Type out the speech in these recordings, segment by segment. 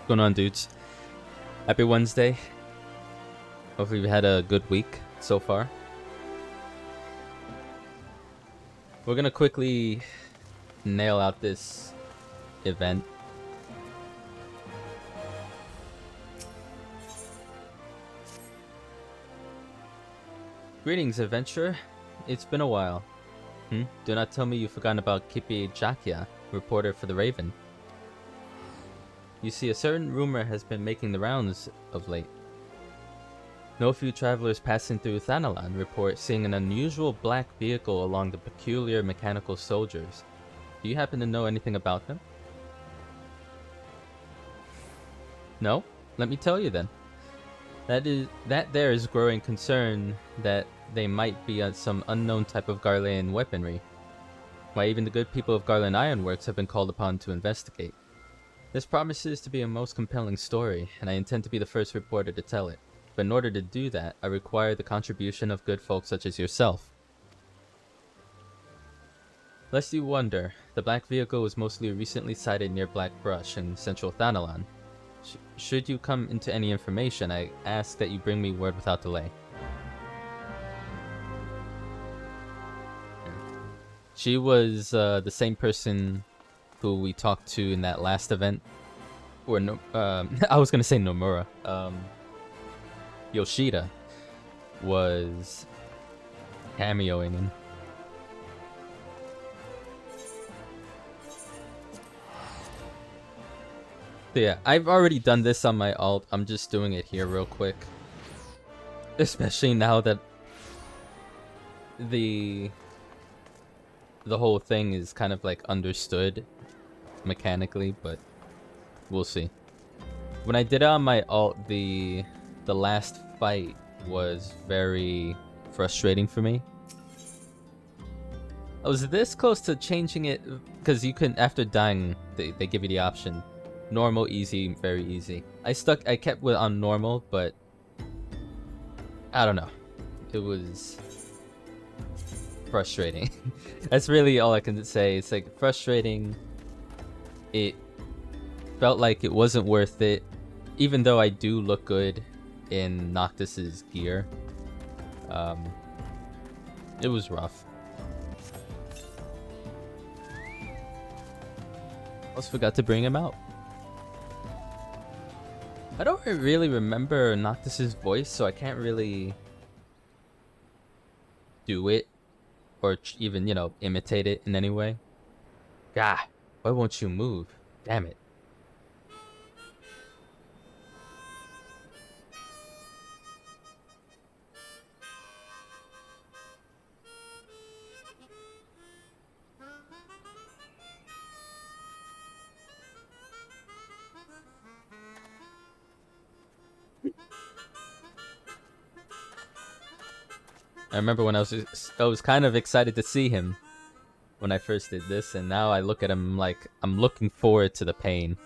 What's going on, dudes? Happy Wednesday. Hopefully you've had a good week so far. We're gonna quickly nail out this event. Greetings, adventurer. It's been a while. Do not tell me you've forgotten about Kipi Jakia, reporter for the Raven. You see, a certain rumor has been making the rounds of late. No few travelers passing through Thanalan report seeing an unusual black vehicle along the peculiar mechanical soldiers. Do you happen to know anything about them? No? Let me tell you then. That there is growing concern that they might be some unknown type of Garlean weaponry. Why, even the good people of Garlean Ironworks have been called upon to investigate. This promises to be a most compelling story, and I intend to be the first reporter to tell it. But in order to do that, I require the contribution of good folk such as yourself. Lest you wonder, the black vehicle was mostly recently sighted near Black Brush in central Thanalan. Should you come into any information, I ask that you bring me word without delay. She was the same person who we talked to in that last event. Or no, I was gonna say Nomura. Yoshida was cameoing in. So yeah, I've already done this on my alt. I'm just doing it here real quick. Especially now that the whole thing is kind of like understood mechanically, but we'll see. When I did it on my alt, the last fight was very frustrating for me. I was this close to changing it because you can, after dying, they give you the option: normal, easy, very easy. I kept with on normal, but I don't know. It was frustrating. That's really all I can say. It's like frustrating. It felt like it wasn't worth it, even though I do look good in Noctis's gear. It was rough. Almost forgot to bring him out. I don't really remember Noctis's voice, so I can't really do it or even, imitate it in any way. God, why won't you move? Damn it. I remember when I was kind of excited to see him when I first did this, and now I look at him like I'm looking forward to the pain.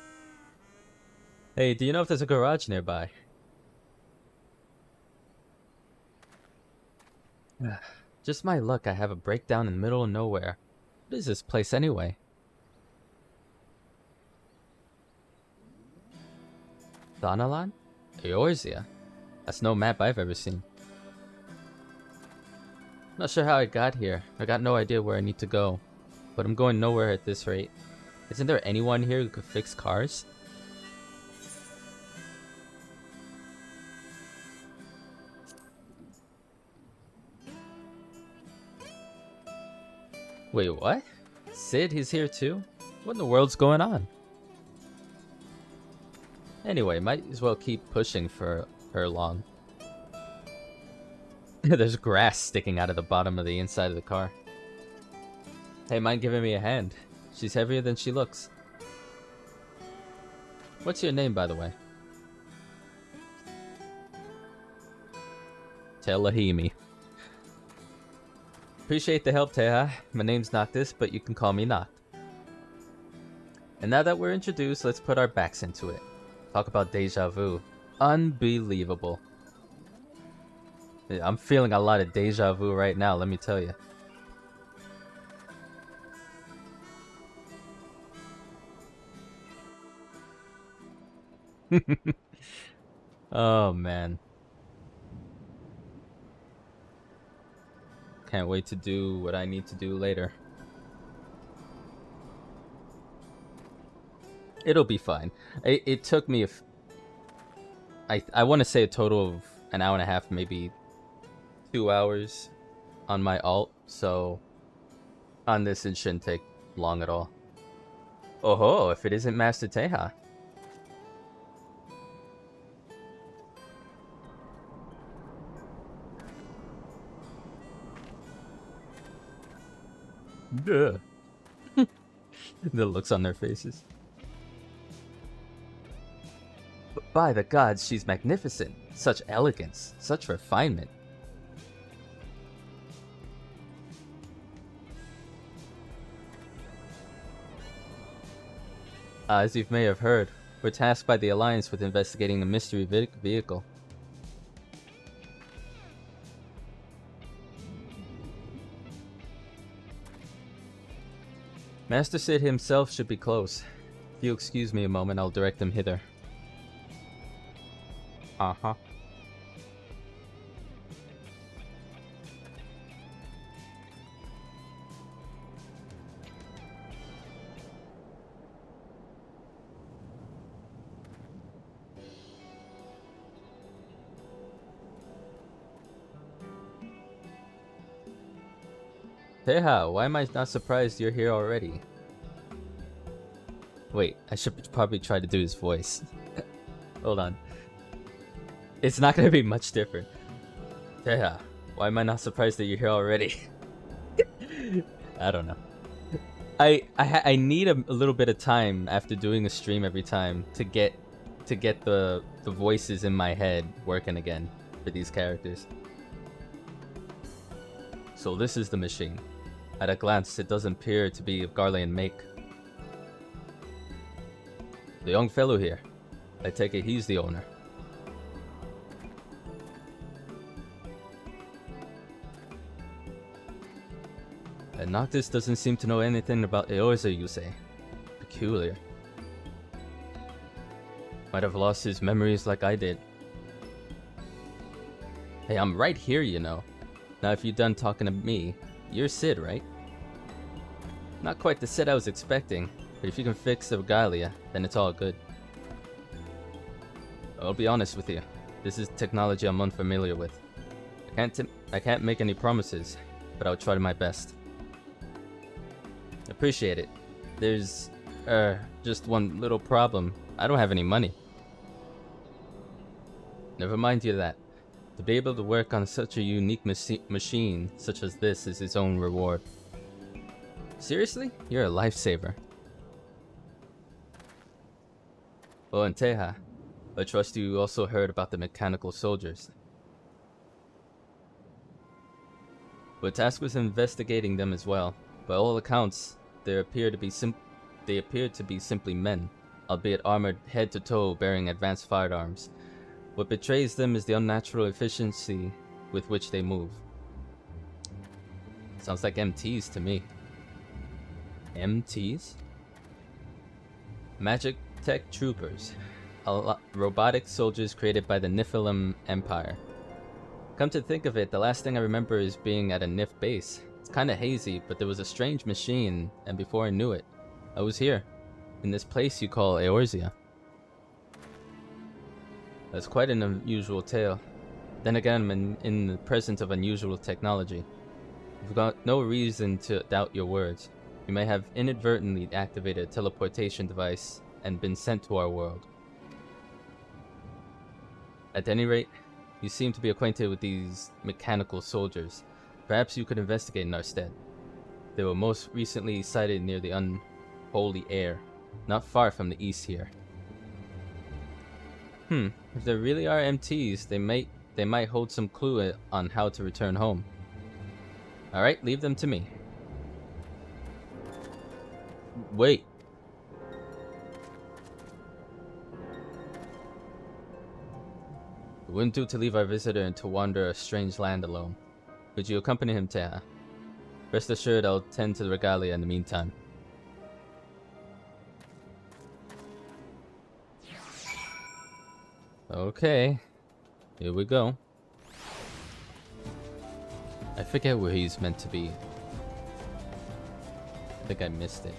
Hey, do you know if there's a garage nearby? Just my luck, I have a breakdown in the middle of nowhere. What is this place anyway? Thanalan? Eorzea? That's no map I've ever seen. Not sure how I got here. I got no idea where I need to go. But I'm going nowhere at this rate. Isn't there anyone here who could fix cars? Wait, what? Sid, he's here too? What in the world's going on? Anyway, might as well keep pushing for her long. There's grass sticking out of the bottom of the inside of the car. Hey, mind giving me a hand? She's heavier than she looks. What's your name, by the way? Telahimi. Appreciate the help, Teha. My name's Noctis, but you can call me Noct. And now that we're introduced, let's put our backs into it. Talk about deja vu. Unbelievable. I'm feeling a lot of deja vu right now, let me tell you. Oh, man. Can't wait to do what I need to do later. It'll be fine. It took me I want to say a total of an hour and a half, maybe 2 hours on my alt, so on this it shouldn't take long at all. Oh ho, if it isn't Master Teja. Duh. The looks on their faces. But by the gods, she's magnificent. Such elegance, such refinement. As you may have heard, we're tasked by the Alliance with investigating the mystery vehicle. Master Sid himself should be close. If you'll excuse me a moment, I'll direct them hither. Uh-huh. Teja, why am I not surprised you're here already? Wait, I should probably try to do his voice. Hold on. It's not gonna be much different. Teja, why am I not surprised that you're here already? I don't know. I need a little bit of time after doing a stream every time to get the voices in my head working again for these characters. So this is the machine. At a glance, it doesn't appear to be of Garlean make. The young fellow here. I take it he's the owner. And Noctis doesn't seem to know anything about Eorza, you say. Peculiar. Might have lost his memories like I did. Hey, I'm right here, you know. Now if you're done talking to me, you're Sid, right? Not quite the Sid I was expecting, but if you can fix the regalia, then it's all good. I'll be honest with you. This is technology I'm unfamiliar with. I can't make any promises, but I'll try my best. Appreciate it. There's, just one little problem. I don't have any money. Never mind you that. To be able to work on such a unique machine such as this is its own reward. Seriously? You're a lifesaver. Oh, and Teja, I trust you also heard about the mechanical soldiers. We're tasked with investigating them as well. By all accounts, they appear to be simply men, albeit armored head to toe bearing advanced firearms. What betrays them is the unnatural efficiency with which they move. Sounds like MTs to me. MTs? Magic Tech Troopers. Robotic soldiers created by the Nephilim Empire. Come to think of it, the last thing I remember is being at a Nif base. It's kinda hazy, but there was a strange machine, and before I knew it, I was here. In this place you call Eorzea. That's quite an unusual tale. Then again, I'm in the presence of unusual technology. We've got no reason to doubt your words. You may have inadvertently activated a teleportation device and been sent to our world. At any rate, you seem to be acquainted with these mechanical soldiers. Perhaps you could investigate in our stead. They were most recently sighted near the unholy air, not far from the east here. If there really are MTs, they might hold some clue on how to return home. Alright, leave them to me. Wait. It wouldn't do to leave our visitor and to wander a strange land alone. Could you accompany him, Teja? Rest assured I'll tend to the regalia in the meantime. Okay. Here we go. I forget where he's meant to be. I think I missed it.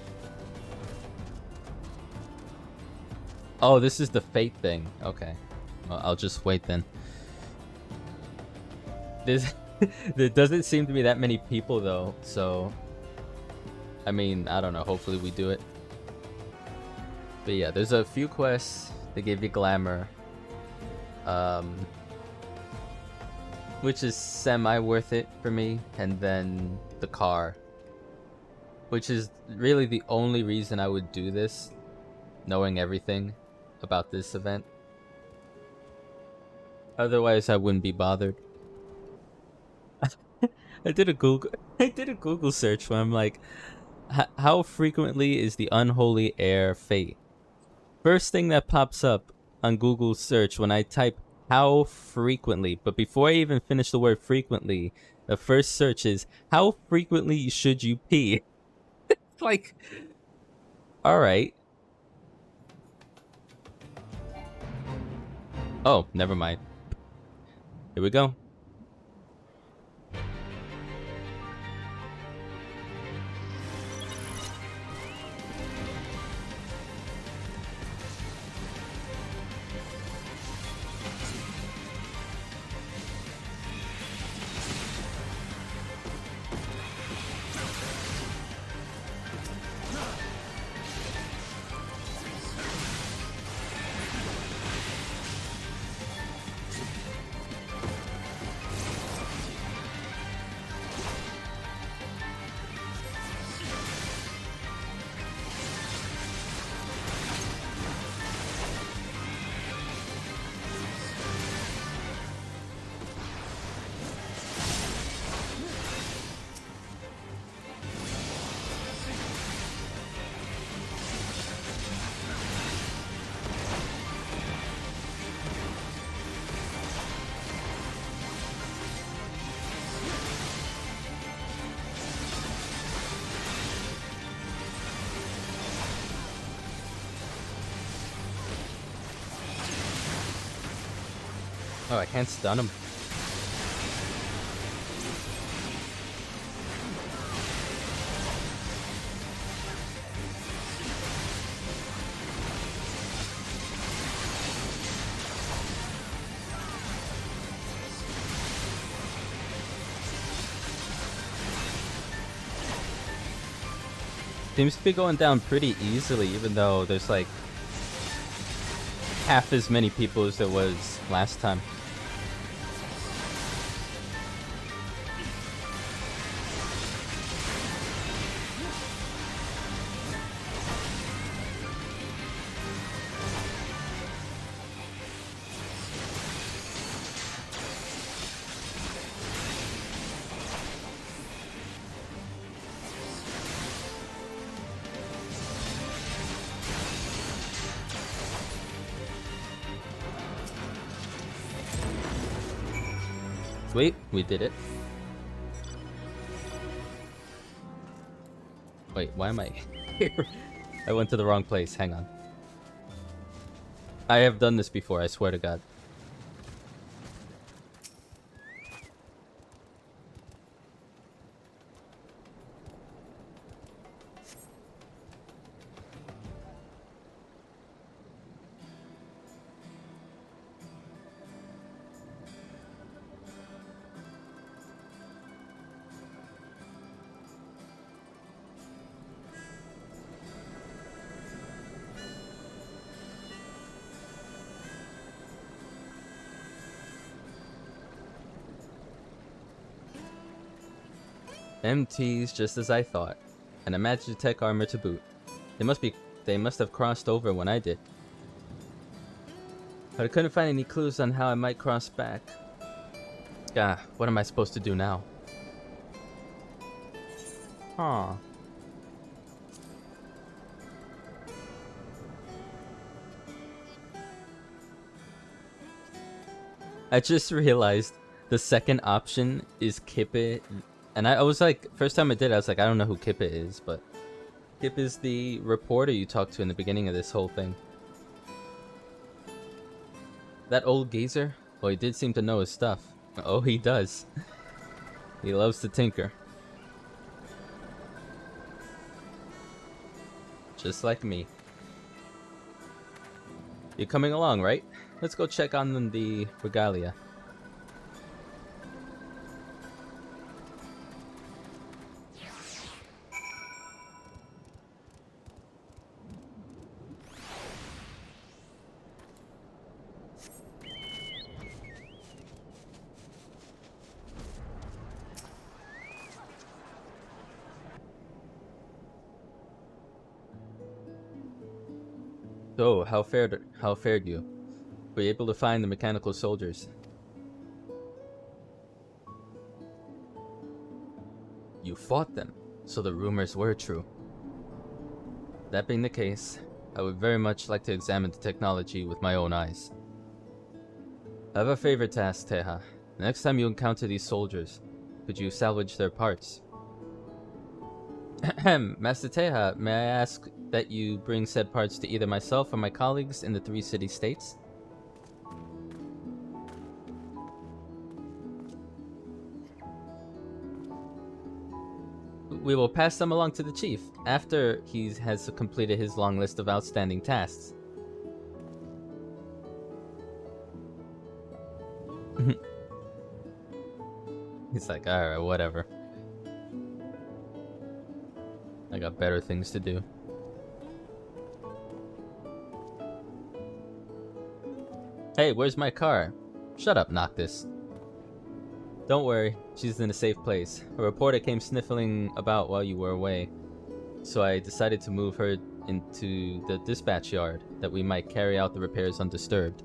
Oh, this is the fate thing. Okay. Well, I'll just wait then. There doesn't seem to be that many people though, so... I mean, I don't know. Hopefully we do it. But yeah, there's a few quests. They give you glamour. Which is semi-worth it for me. And then the car. Which is really the only reason I would do this. Knowing everything about this event. Otherwise, I wouldn't be bothered. I did a Google search where I'm like, how frequently is the unholy heir fate? First thing that pops up on Google search when I type how frequently, but before I even finish the word frequently, the first search is how frequently should you pee? Like, all right. Oh, never mind. Here we go. Oh, I can't stun him. Seems to be going down pretty easily, even though there's like half as many people as there was last time. Sweet, we did it. Wait, why am I here? I went to the wrong place, hang on. I have done this before, I swear to God. MTs, just as I thought. And a Magitech armor to boot. They must have crossed over when I did. But I couldn't find any clues on how I might cross back. What am I supposed to do now? Huh. I just realized the second option is Kippet. And I was like, first time I did it, I was like, I don't know who Kippet is, but Kip is the reporter you talked to in the beginning of this whole thing. That old geezer? Well, he did seem to know his stuff. Oh, he does. He loves to tinker. Just like me. You're coming along, right? Let's go check on the regalia. So, how fared you? Were you able to find the mechanical soldiers? You fought them, so the rumors were true. That being the case, I would very much like to examine the technology with my own eyes. I have a favor to ask, Teha. The next time you encounter these soldiers, could you salvage their parts? Master Teha, may I ask that you bring said parts to either myself or my colleagues in the 3 city-states? We will pass them along to the chief, after he has completed his long list of outstanding tasks. He's like, alright, whatever. I got better things to do. Hey, where's my car? Shut up, Noctis. Don't worry, she's in a safe place. A reporter came sniffling about while you were away, so I decided to move her into the dispatch yard that we might carry out the repairs undisturbed.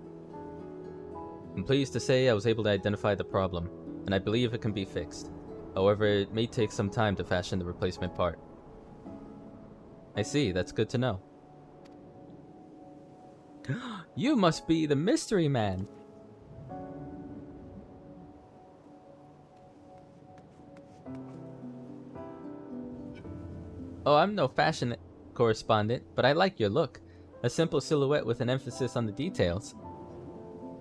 I'm pleased to say I was able to identify the problem, and I believe it can be fixed. However, it may take some time to fashion the replacement part. I see, that's good to know. You must be the mystery man! Oh, I'm no fashion correspondent, but I like your look. A simple silhouette with an emphasis on the details.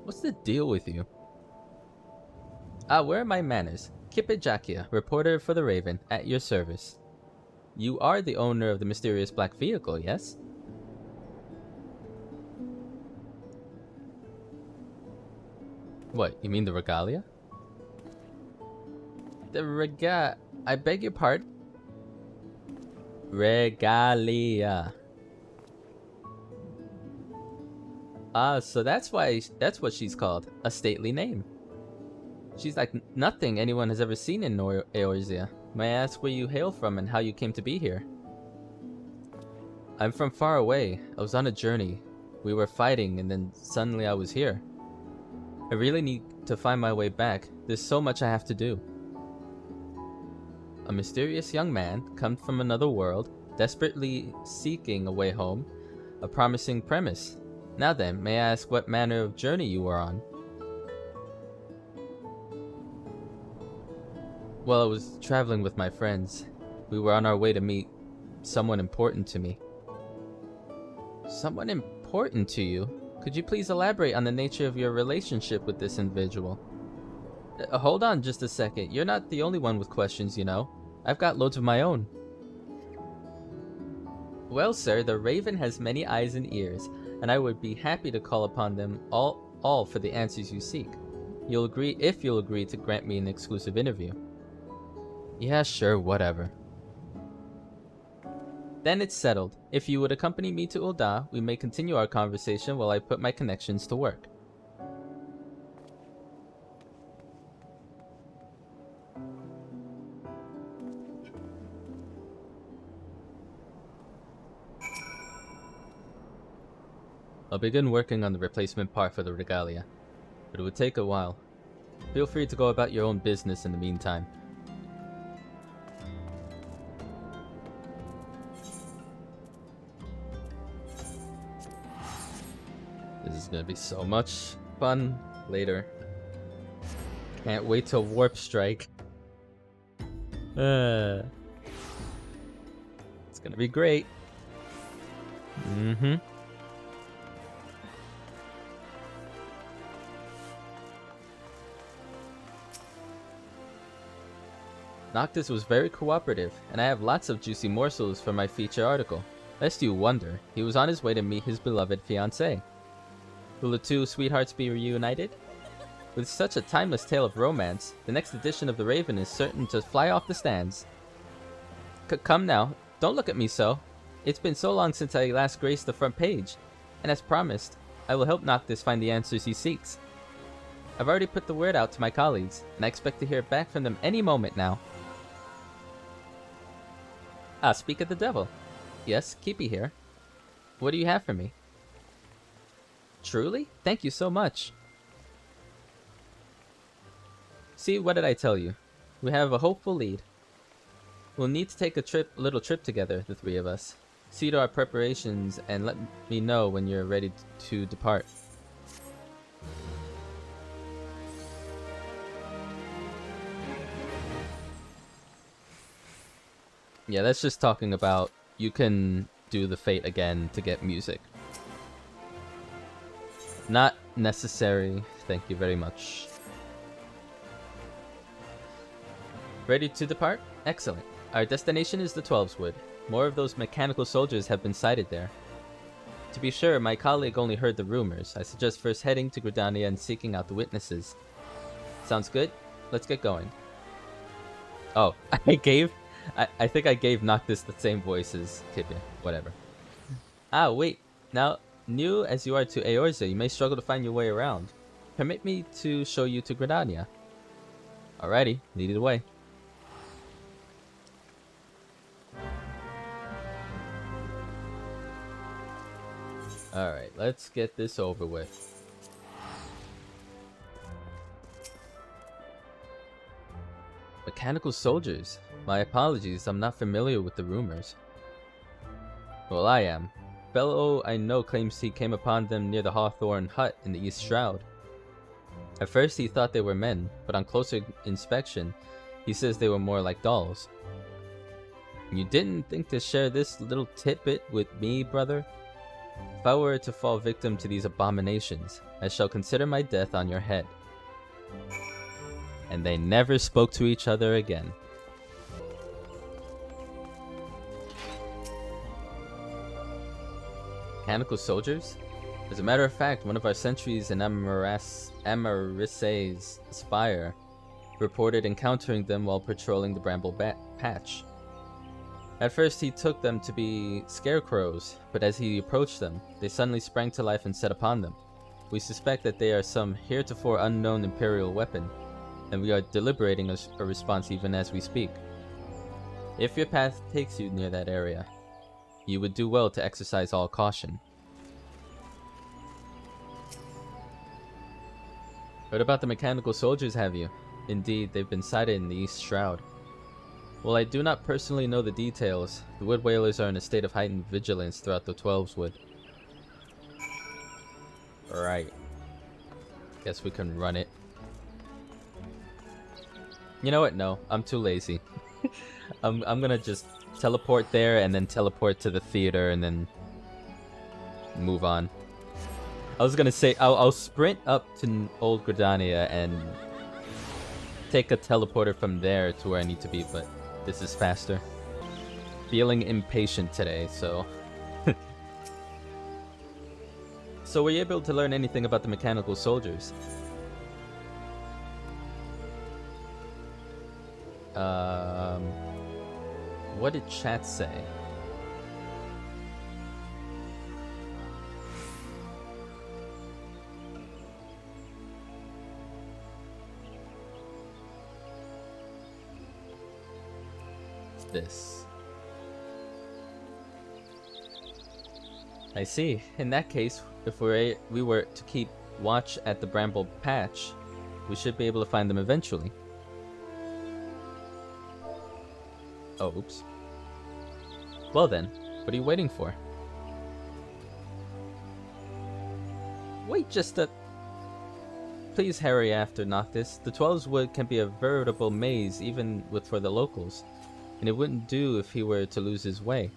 What's the deal with you? Ah, where are my manners? Kippe Jakia, reporter for the Raven, at your service. You are the owner of the mysterious black vehicle, yes? What, you mean the regalia? I beg your pardon? Regalia. Ah, so that's what she's called. A stately name. She's like nothing anyone has ever seen in Eorzea. May I ask where you hail from and how you came to be here? I'm from far away. I was on a journey. We were fighting and then suddenly I was here. I really need to find my way back. There's so much I have to do. A mysterious young man, come from another world, desperately seeking a way home. A promising premise. Now then, may I ask what manner of journey you were on? Well, I was traveling with my friends. We were on our way to meet someone important to me. Someone important to you? Could you please elaborate on the nature of your relationship with this individual? Hold on just a second. You're not the only one with questions, you know. I've got loads of my own. Well, sir, the Raven has many eyes and ears, and I would be happy to call upon them all for the answers you seek. You'll agree if you'll agree to grant me an exclusive interview. Yeah, sure, whatever. Then it's settled. If you would accompany me to Ul'dah, we may continue our conversation while I put my connections to work. I'll begin working on the replacement part for the regalia, but it would take a while. Feel free to go about your own business in the meantime. This is gonna be so much fun later. Can't wait till Warp Strike. It's gonna be great. Noctis was very cooperative, and I have lots of juicy morsels for my feature article. Lest you wonder, he was on his way to meet his beloved fiancée. Will the two sweethearts be reunited? With such a timeless tale of romance, the next edition of The Raven is certain to fly off the stands. Come now, don't look at me so. It's been so long since I last graced the front page, and as promised, I will help Noctis find the answers he seeks. I've already put the word out to my colleagues, and I expect to hear back from them any moment now. Ah, speak of the devil. Yes, Keepy here. What do you have for me? Truly? Thank you so much. See, what did I tell you? We have a hopeful lead. We'll need to take a little trip together, the three of us. See to our preparations and let me know when you're ready to depart. Yeah, that's just talking about you can do the fate again to get music. Not necessary. Thank you very much. Ready to depart? Excellent. Our destination is the 12's Wood. More of those mechanical soldiers have been sighted there. To be sure, my colleague only heard the rumors. I suggest first heading to Gridania and seeking out the witnesses. Sounds good? Let's get going. Oh, I think I gave Noctis the same voice as Kibia. Whatever. Ah, wait. Now, new as you are to Eorza, you may struggle to find your way around. Permit me to show you to Gridania. Alrighty, lead it away. Alright, let's get this over with. Mechanical soldiers? My apologies, I'm not familiar with the rumors. Well, I am. Fellow I know claims he came upon them near the Hawthorne Hut in the East Shroud. At first he thought they were men, but on closer inspection, he says they were more like dolls. You didn't think to share this little tidbit with me, brother? If I were to fall victim to these abominations, I shall consider my death on your head. And they never spoke to each other again. Mechanical soldiers? As a matter of fact, one of our sentries in Amarisse's Spire reported encountering them while patrolling the Bramble Patch. At first he took them to be scarecrows, but as he approached them, they suddenly sprang to life and set upon them. We suspect that they are some heretofore unknown Imperial weapon, and we are deliberating a response even as we speak. If your path takes you near that area, you would do well to exercise all caution. Heard about the mechanical soldiers, have you? Indeed, they've been sighted in the East Shroud. While I do not personally know the details, the Wood Whalers are in a state of heightened vigilance throughout the 12's Wood. Right. Guess we can run it. You know what? No, I'm too lazy. I'm gonna just teleport there and then teleport to the theater and then move on. I was gonna say I'll sprint up to Old Gridania and take a teleporter from there to where I need to be, but this is faster. Feeling impatient today, so... So were you able to learn anything about the mechanical soldiers? What did chat say? This. I see. In that case, if we were to keep watch at the Bramble Patch, we should be able to find them eventually. Oh, oops. Well then, what are you waiting for? Wait just a... Please hurry after Noctis. The 12's Wood can be a veritable maze even for the locals, and it wouldn't do if he were to lose his way.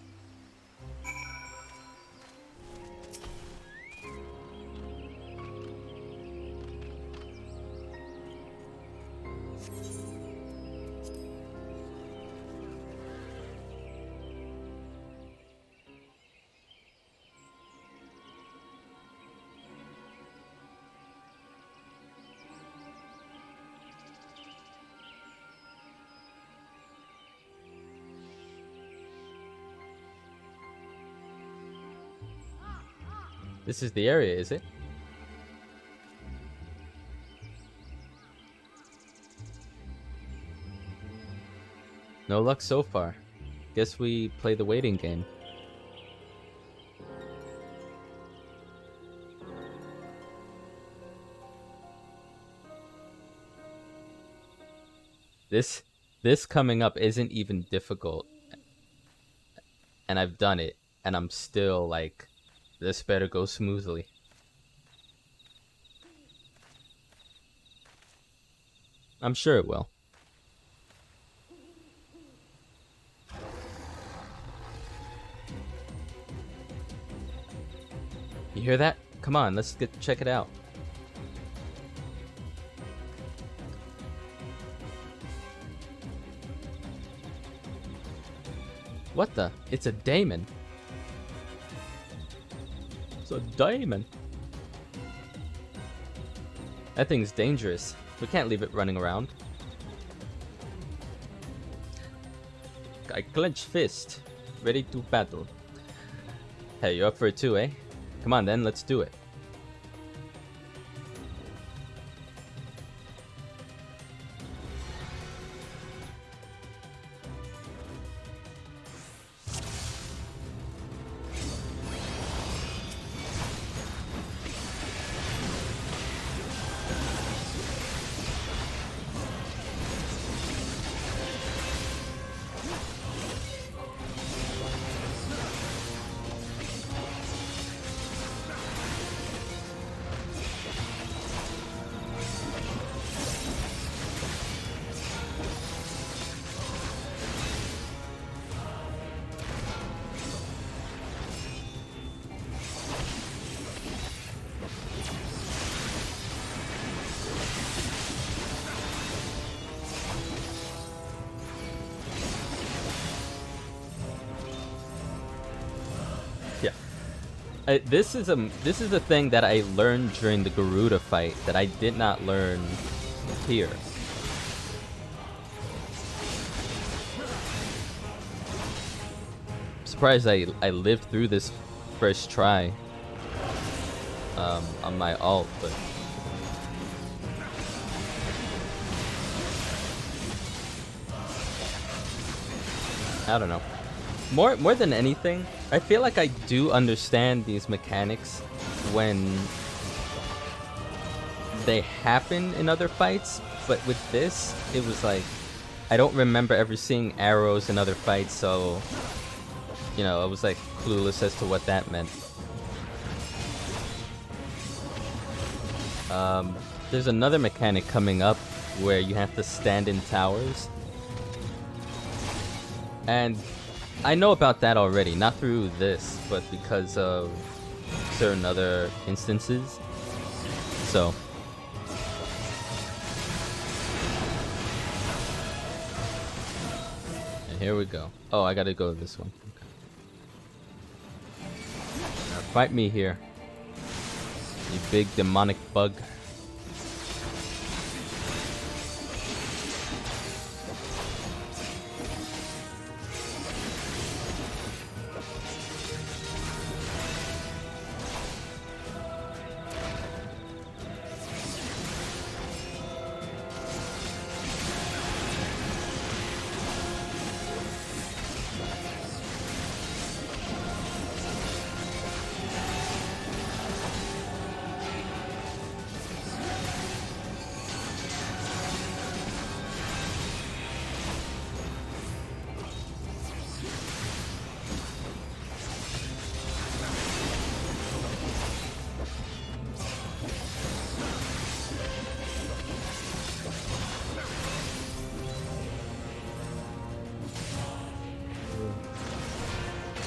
This is the area, is it? No luck so far. Guess we play the waiting game. This coming up isn't even difficult. And I've done it, and I'm still like, this better go smoothly. I'm sure it will. You hear that? Come on, let's check it out. What the? It's a daemon. It's a daemon. That thing's dangerous. We can't leave it running around. I clench fist, ready to battle. Hey, you're up for it too, eh? Come on then, let's do it. This is a thing that I learned during the Garuda fight that I did not learn here. I'm surprised I lived through this first try on my ult, but I don't know. More than anything, I feel like I do understand these mechanics when they happen in other fights, but with this, it was like, I don't remember ever seeing arrows in other fights, so, you know, I was like clueless as to what that meant. There's another mechanic coming up where you have to stand in towers, and I know about that already, not through this, but because of certain other instances. So, and here we go. Oh, I gotta go this one. Okay. Now fight me here, you big demonic bug.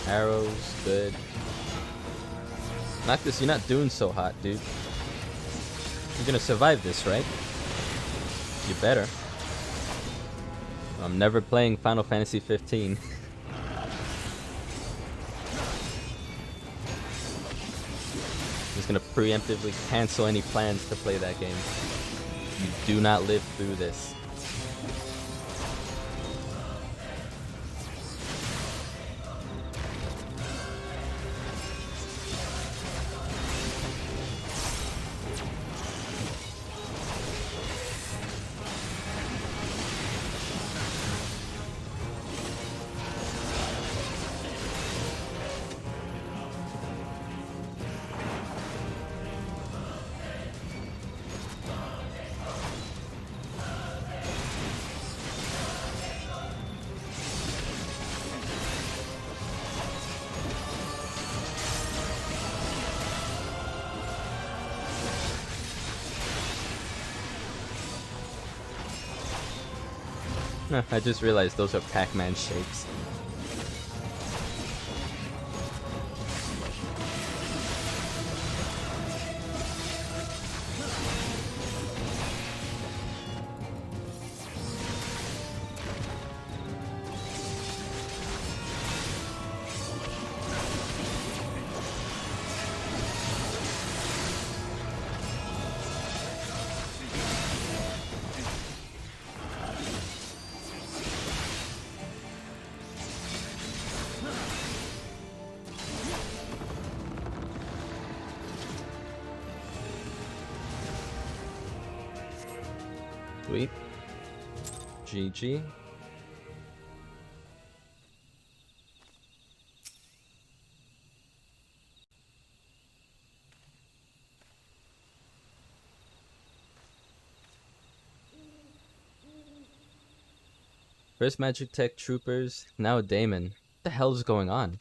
Arrows, good. Noctis, you're not doing so hot, dude. You're gonna survive this, right? You better. I'm never playing Final Fantasy 15. Just gonna preemptively cancel any plans to play that game. You do not live through this. I just realized those are Pac-Man shapes. Sweet. GG. First Magic Tech Troopers, now a Daemon. What the hell is going on?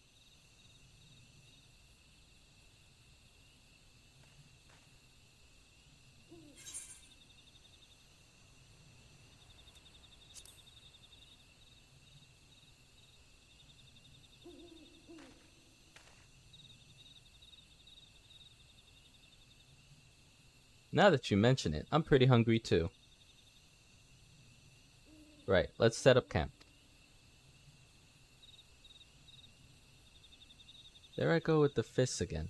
Now that you mention it, I'm pretty hungry too. Right, let's set up camp. There I go with the fists again.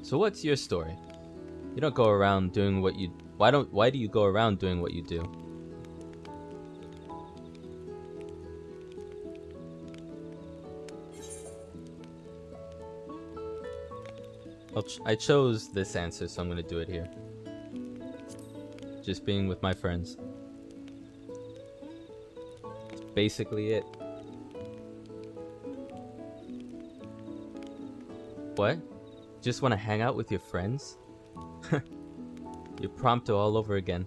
So what's your story? You don't go around doing what you... Why do you go around doing what you do? I chose this answer, so I'm gonna do it here. Just being with my friends. That's basically it. What? Just want to hang out with your friends? You're Prompto all over again.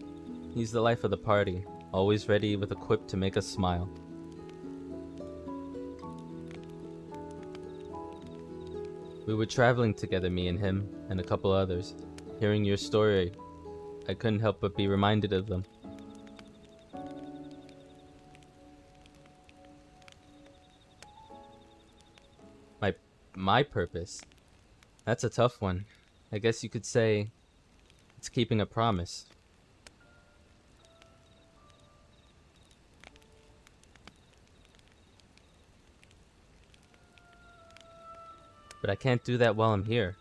He's the life of the party, always ready with a quip to make us smile. We were traveling together, me and him, and a couple others. Hearing your story, I couldn't help but be reminded of them. My purpose? That's a tough one. I guess you could say it's keeping a promise. But I can't do that while I'm here.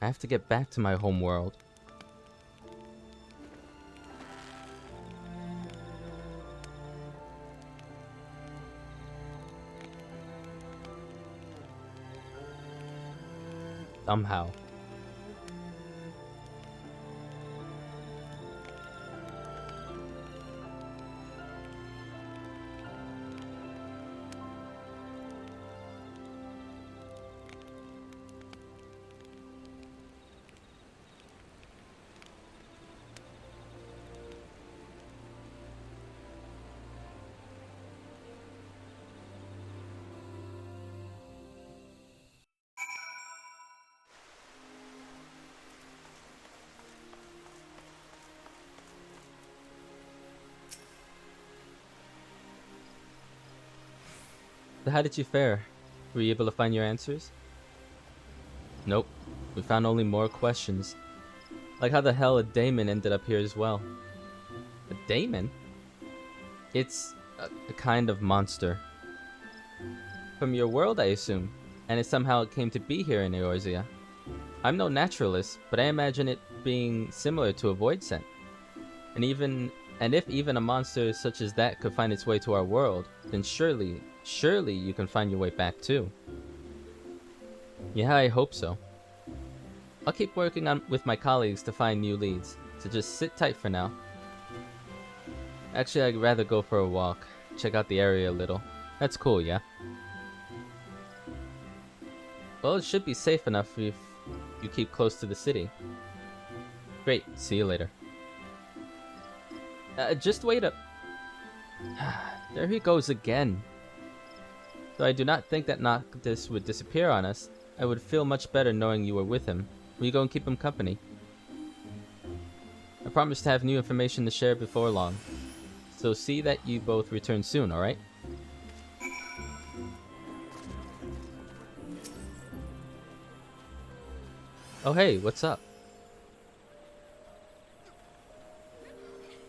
I have to get back to my home world. Somehow. So how did you fare? Were you able to find your answers? Nope. We found only more questions. Like how the hell a daemon ended up here as well. A daemon? It's a kind of monster. From your world, I assume. And it somehow came to be here in Eorzea. I'm no naturalist, but I imagine it being similar to a void scent. And if even a monster such as that could find its way to our world, then surely you can find your way back too. Yeah, I hope so. I'll keep working on with my colleagues to find new leads, so just sit tight for now. Actually, I'd rather go for a walk, check out the area a little. That's cool, yeah? Well, it should be safe enough if you keep close to the city. Great, see you later. Just wait up. There he goes again. Though I do not think that Noctis would disappear on us, I would feel much better knowing you were with him. Will you go and keep him company? I promise to have new information to share before long. So see that you both return soon, alright? Oh hey, what's up?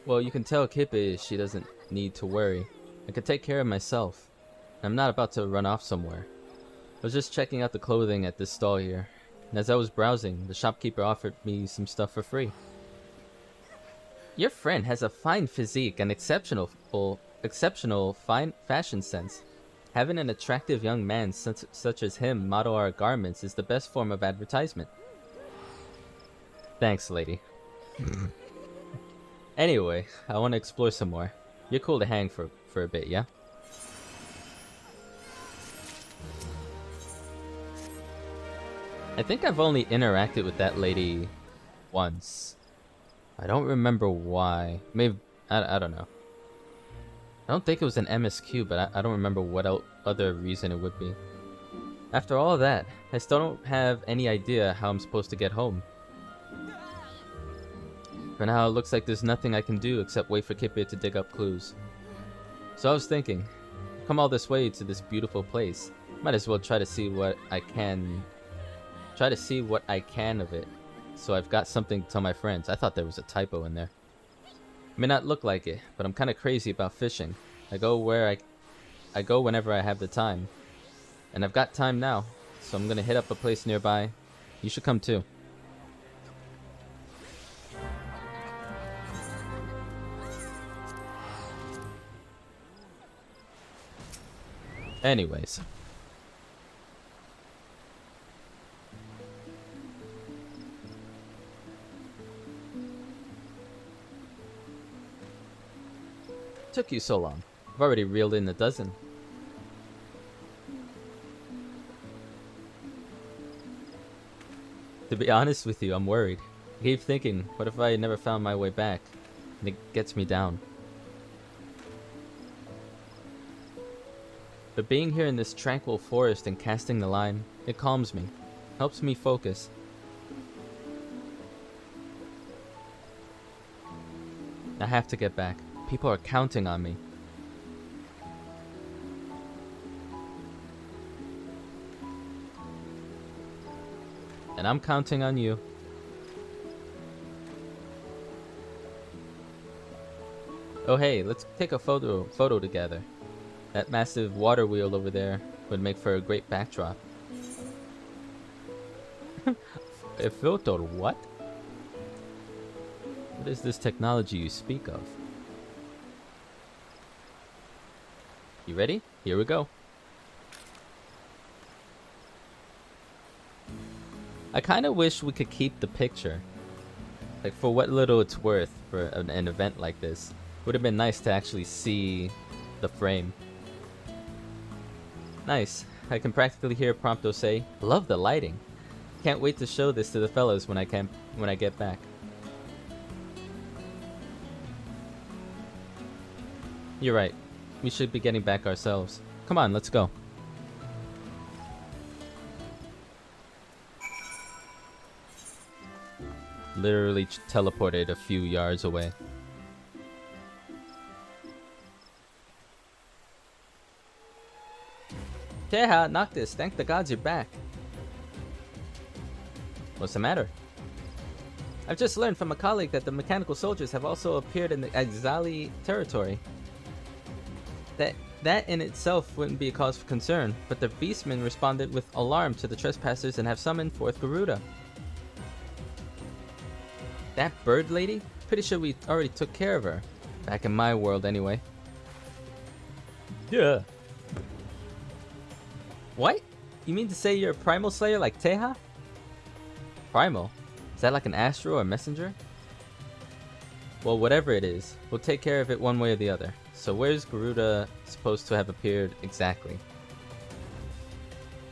Well, you can tell Kippe she doesn't need to worry. I can take care of myself. I'm not about to run off somewhere. I was just checking out the clothing at this stall here. And as I was browsing, the shopkeeper offered me some stuff for free. Your friend has a fine physique and exceptional fine fashion sense. Having an attractive young man such as him model our garments is the best form of advertisement. Thanks, lady. Anyway, I want to explore some more. You're cool to hang for a bit, yeah? I think I've only interacted with that lady once. I don't remember why. Maybe, I don't know. I don't think it was an MSQ, but I don't remember what other reason it would be. After all that, I still don't have any idea how I'm supposed to get home. For now, it looks like there's nothing I can do except wait for Kippe to dig up clues. So I was thinking, I've come all this way to this beautiful place. Might as well try to see what I can of it. So I've got something to tell my friends. I thought there was a typo in there. It may not look like it, but I'm kind of crazy about fishing. I go whenever I have the time. And I've got time now, so I'm gonna hit up a place nearby. You should come too. Anyways. Took you so long. I've already reeled in a dozen. To be honest with you, I'm worried. I keep thinking, what if I never found my way back? And it gets me down. But being here in this tranquil forest and casting the line, it calms me. Helps me focus. I have to get back. People are counting on me. And I'm counting on you. Oh hey, let's take a photo together. That massive water wheel over there would make for a great backdrop. A photo, what? What is this technology you speak of? You ready? Here we go. I kind of wish we could keep the picture. Like, for what little it's worth for an event like this. Would have been nice to actually see the frame. Nice. I can practically hear Prompto say, "Love the lighting. Can't wait to show this to the fellows when I get back." You're right. We should be getting back ourselves. Come on, let's go. Literally teleported a few yards away. Teha, Noctis, thank the gods you're back. What's the matter? I've just learned from a colleague that the mechanical soldiers have also appeared in the XIV territory. That in itself wouldn't be a cause for concern, but the beastmen responded with alarm to the trespassers and have summoned forth Garuda. That bird lady? Pretty sure we already took care of her. Back in my world, anyway. Yeah. What? You mean to say you're a primal slayer like Teha? Primal? Is that like an astral or messenger? Well, whatever it is, we'll take care of it one way or the other. So where's Garuda supposed to have appeared exactly?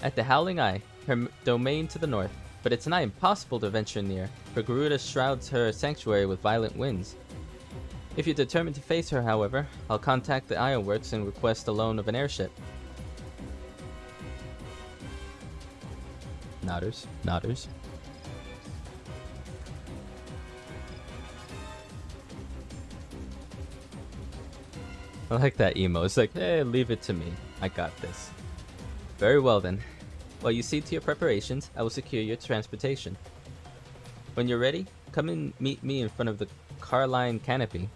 At the Howling Eye, her domain to the north. But it's nigh impossible to venture near, for Garuda shrouds her sanctuary with violent winds. If you're determined to face her, however, I'll contact the Ironworks and request a loan of an airship. Nodders. Nodders. I like that emo. It's like, hey, leave it to me. I got this. Very well then. While you see to your preparations, I will secure your transportation. When you're ready, come and meet me in front of the Carline Canopy.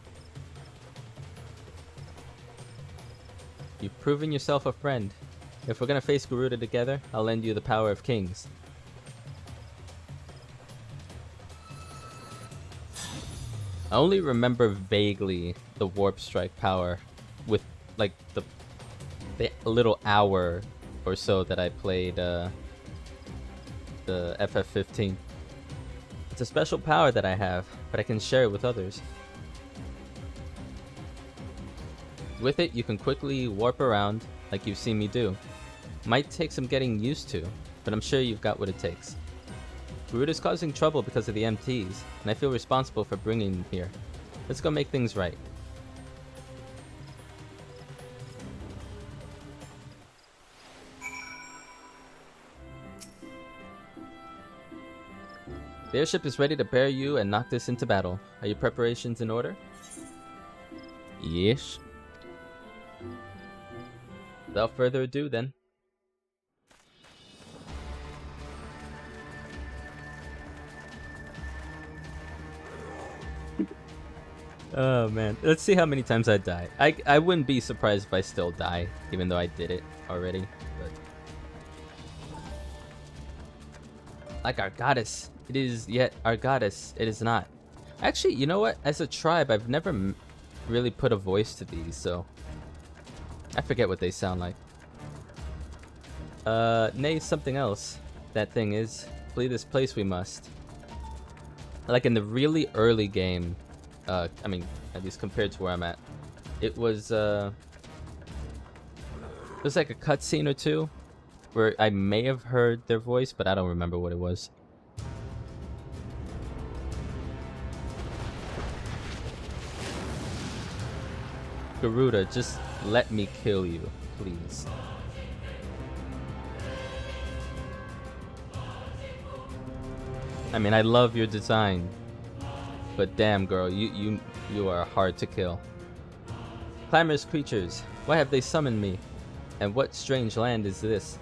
You've proven yourself a friend. If we're gonna face Garuda together, I'll lend you the power of kings. I only remember vaguely the Warp Strike power with like the little hour or so that I played the FF15. It's a special power that I have, but I can share it with others. With it, you can quickly warp around like you've seen me do. Might take some getting used to, but I'm sure you've got what it takes. Garuda's causing trouble because of the MTs, and I feel responsible for bringing them here. Let's go make things right. The airship is ready to bear you and Noctis into battle. Are your preparations in order? Yes. Without further ado, then. Oh man, let's see how many times I die. I wouldn't be surprised if I still die, even though I did it already. But like our goddess, it is yet our goddess. It is not. Actually, you know what? As a tribe, I've never really put a voice to these, so I forget what they sound like. Nay, something else. That thing is, flee this place we must. Like in the really early game. I mean, at least compared to where I'm at, it was like a cutscene or two where I may have heard their voice, but I don't remember what it was. Garuda, just let me kill you, please. I mean, I love your design. But damn, girl, you are hard to kill. Clamorous creatures, why have they summoned me? And what strange land is this?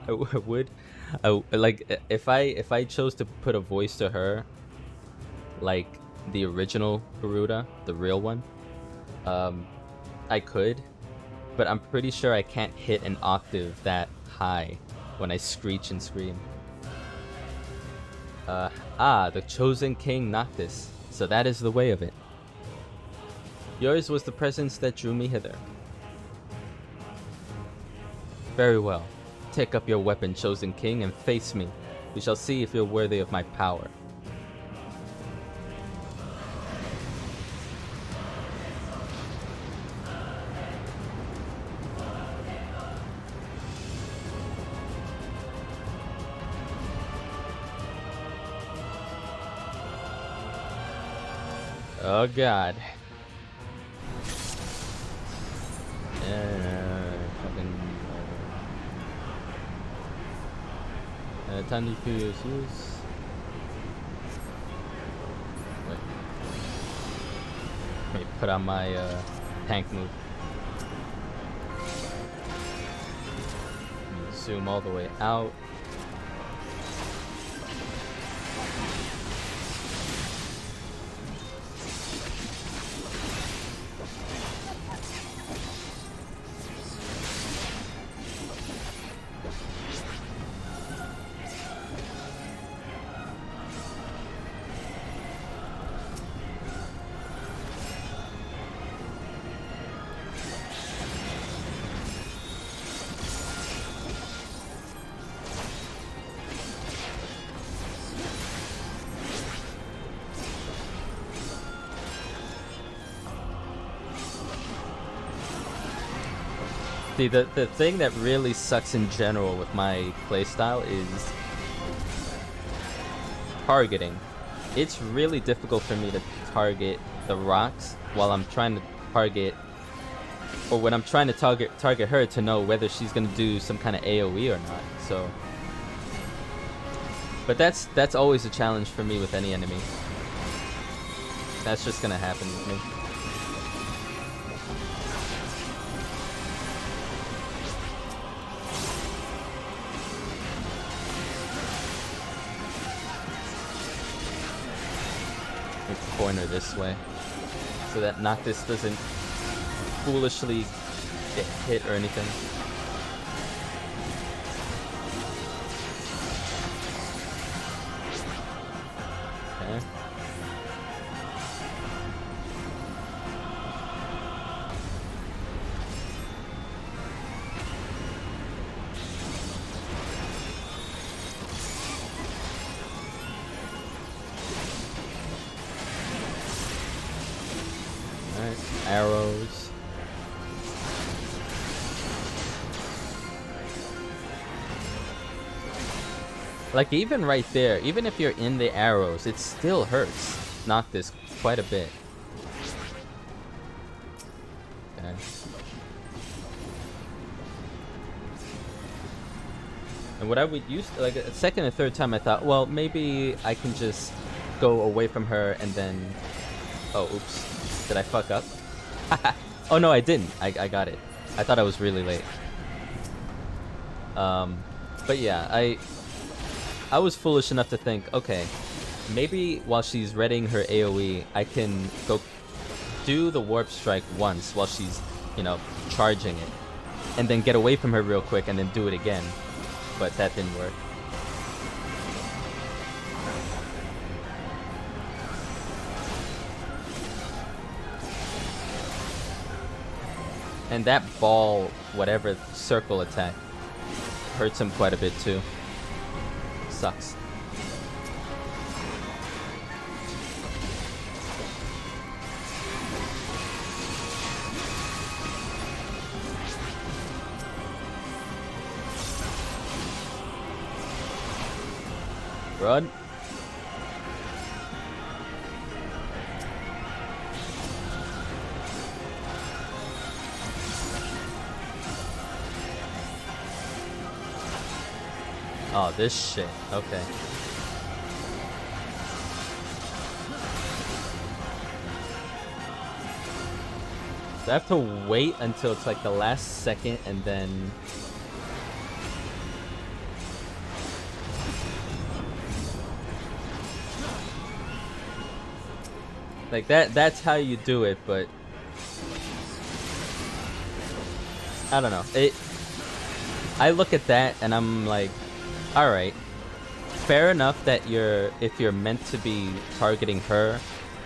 I would, like if I chose to put a voice to her, like the original Garuda, the real one, I could, but I'm pretty sure I can't hit an octave that high when I screech and scream. The chosen king Noctis. So that is the way of it. Yours was the presence that drew me hither. Very well. Take up your weapon, chosen king, and face me. We shall see if you're worthy of my power. Oh god. Time to use. Wait, put on my tank move. Zoom all the way out. See, the thing that really sucks in general with my playstyle is targeting. It's really difficult for me to target the rocks while I'm trying to target, or when I'm trying to target her to know whether she's gonna do some kind of AoE or not. So, but that's always a challenge for me with any enemy. That's just gonna happen with me. Corner this way so that Noctis doesn't foolishly get hit or anything. Okay. Arrows. Like, even right there, even if you're in the arrows, it still hurts Noctis quite a bit. Okay. And what I would use, like, a second and third time I thought, well, maybe I can just go away from her and then... Oh, oops. Did I fuck up? Oh no, I didn't. I got it. I thought I was really late. But yeah, I was foolish enough to think, okay, maybe while she's readying her AoE, I can go do the warp strike once while she's, you know, charging it, and then get away from her real quick and then do it again. But that didn't work. And that ball, whatever, circle attack hurts him quite a bit too. Sucks. Run. Oh, this shit. Okay. So I have to wait until it's like the last second and then... Like that's how you do it, but... I don't know. I look at that and I'm like, alright. Fair enough that if you're meant to be targeting her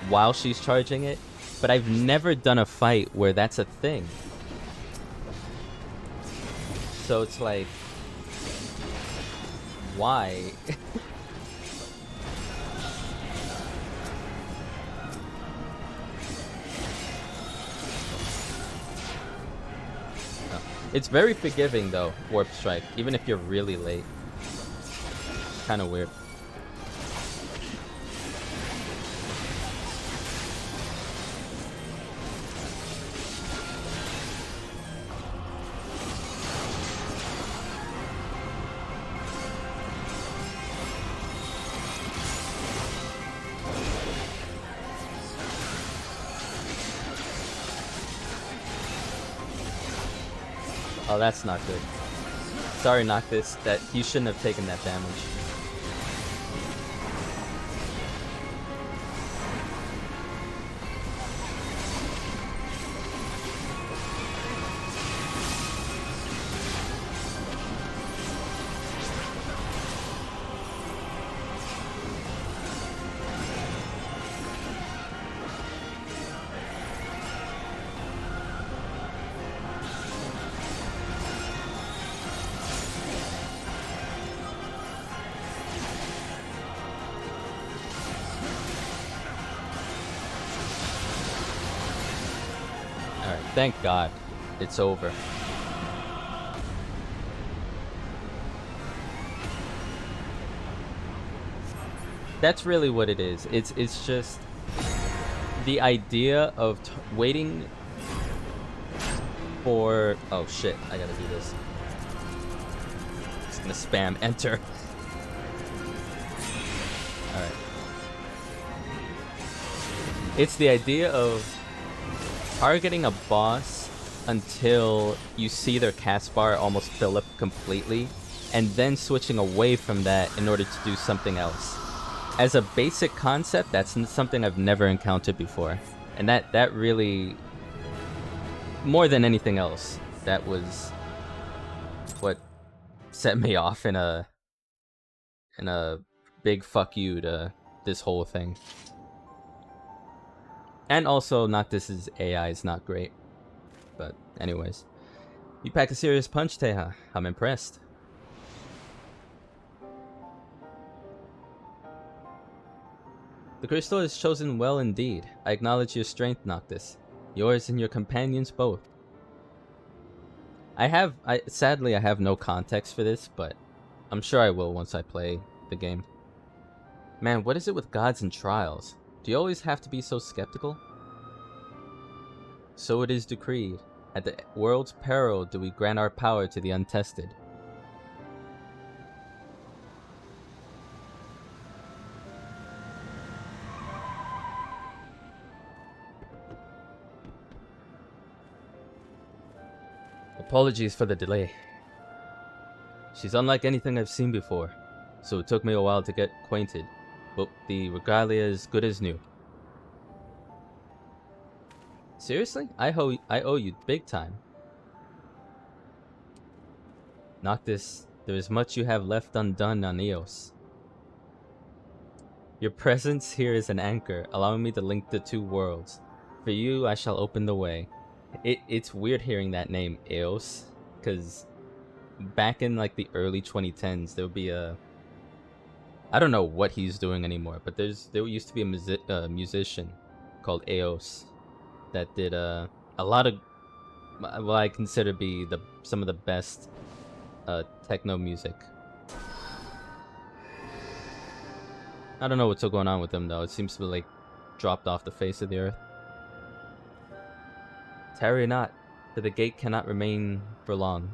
while she's charging it, but I've never done a fight where that's a thing. So it's like, why? It's very forgiving though, Warp Strike, even if you're really late. Kind of weird. Oh, that's not good. Sorry, Noctis, that you shouldn't have taken that damage. Thank God, it's over. That's really what it is. It's just the idea of waiting for... Oh shit, I gotta do this. Just gonna spam enter. Alright. It's the idea of targeting a boss until you see their cast bar almost fill up completely, and then switching away from that in order to do something else. As a basic concept, that's something I've never encountered before. And that really, more than anything else, that was what set me off in a big fuck you to this whole thing. And also, Noctis's AI is not great. But anyways. You pack a serious punch, Teha. I'm impressed. The crystal is chosen well indeed. I acknowledge your strength, Noctis. Yours and your companions both. Sadly, I have no context for this, but I'm sure I will once I play the game. Man, what is it with gods and trials? Do you always have to be so skeptical? So it is decreed. At the world's peril do we grant our power to the untested. Apologies for the delay. She's unlike anything I've seen before, so it took me a while to get acquainted, but the regalia is good as new. Seriously? I owe you big time. Noctis, there is much you have left undone on Eos. Your presence here is an anchor, allowing me to link the two worlds. For you, I shall open the way. It's weird hearing that name, Eos, because back in like the early 2010s, there would be a... I don't know what he's doing anymore, but there used to be a musician called Eos that did a lot of what I consider to be some of the best techno music. I don't know what's still going on with him though. It seems to be like dropped off the face of the earth. Tarry not, for the gate cannot remain for long.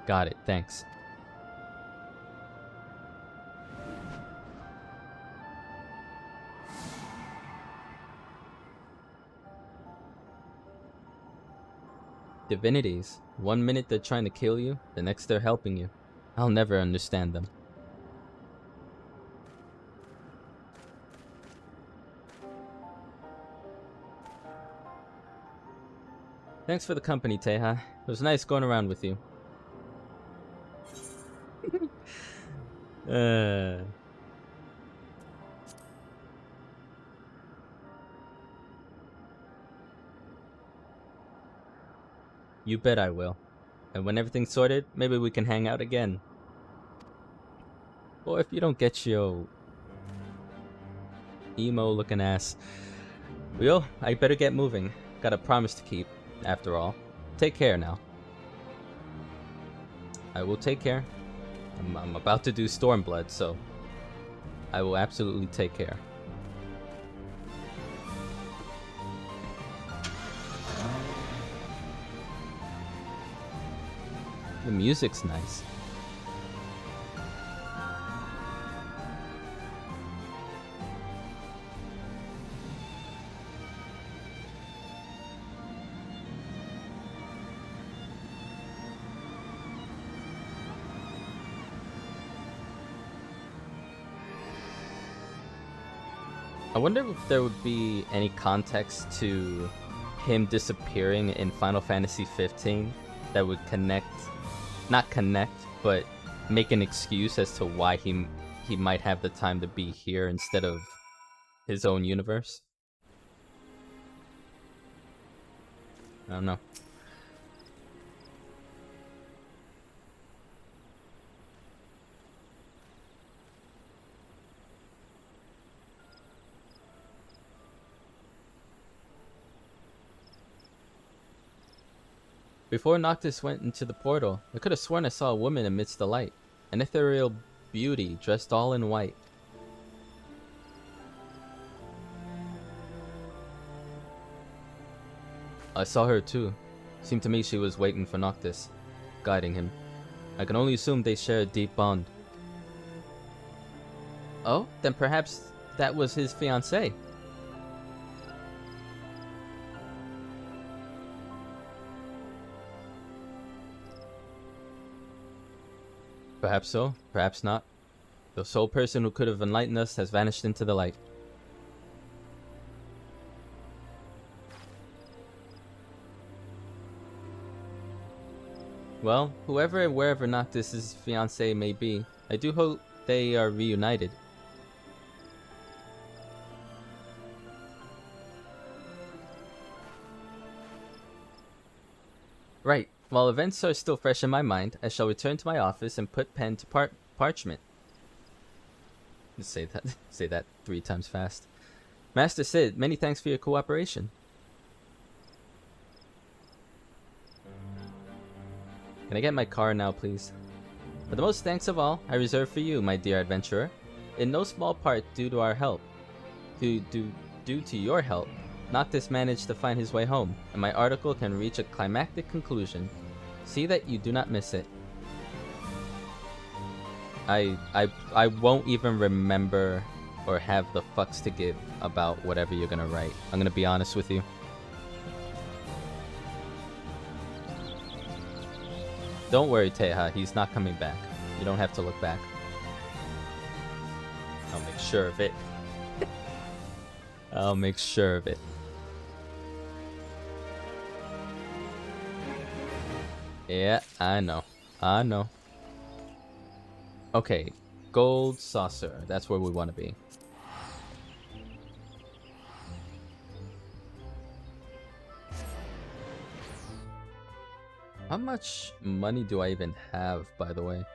Got it, thanks. Divinities. 1 minute they're trying to kill you, the next they're helping you. I'll never understand them. Thanks for the company, Teha. It was nice going around with you. You bet I will. And when everything's sorted, maybe we can hang out again. Or if you don't get your emo looking ass. Well, I better get moving. Got a promise to keep, after all. Take care now. I will take care. I'm about to do Stormblood, so I will absolutely take care. The music's nice. I wonder if there would be any context to him disappearing in Final Fantasy 15 that would not connect, but make an excuse as to why he might have the time to be here instead of his own universe. I don't know. Before Noctis went into the portal, I could have sworn I saw a woman amidst the light. An ethereal beauty, dressed all in white. I saw her too. Seemed to me she was waiting for Noctis, guiding him. I can only assume they share a deep bond. Oh, then perhaps that was his fiancée. Perhaps so, perhaps not. The sole person who could have enlightened us has vanished into the light. Well, whoever and wherever Noctis' fiancé may be, I do hope they are reunited. Right. While events are still fresh in my mind, I shall return to my office and put pen to parchment. Just say that 3 times fast. Master Sid, many thanks for your cooperation. Can I get my car now, please? But the most thanks of all, I reserve for you, my dear adventurer. In no small part due to our help. Due to your help, Noctis managed to find his way home, and my article can reach a climactic conclusion. See that you do not miss it. I won't even remember or have the fucks to give about whatever you're gonna write. I'm gonna be honest with you. Don't worry, Teha, he's not coming back. You don't have to look back. I'll make sure of it. I'll make sure of it. Yeah, I know. I know. Okay, gold saucer. That's where we want to be. How much money do I even have, by the way?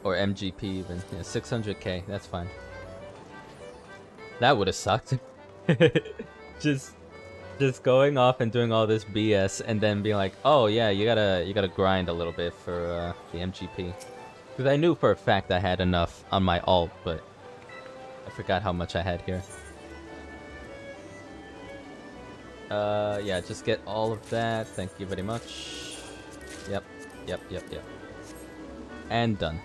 Or MGP even. Yeah, 600k. That's fine. That would have sucked. Just going off and doing all this BS and then being like, oh yeah, you gotta grind a little bit for the MGP. Because I knew for a fact I had enough on my alt, but I forgot how much I had here. Yeah, just get all of that. Thank you very much. Yep. And done.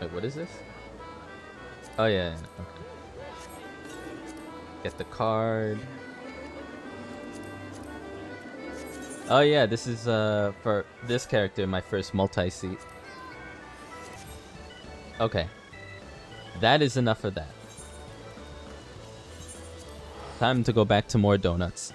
Wait, what is this? Oh yeah, okay. Get the card. Oh yeah, this is for this character, my first multi-seat. Okay. That is enough of that. Time to go back to more donuts.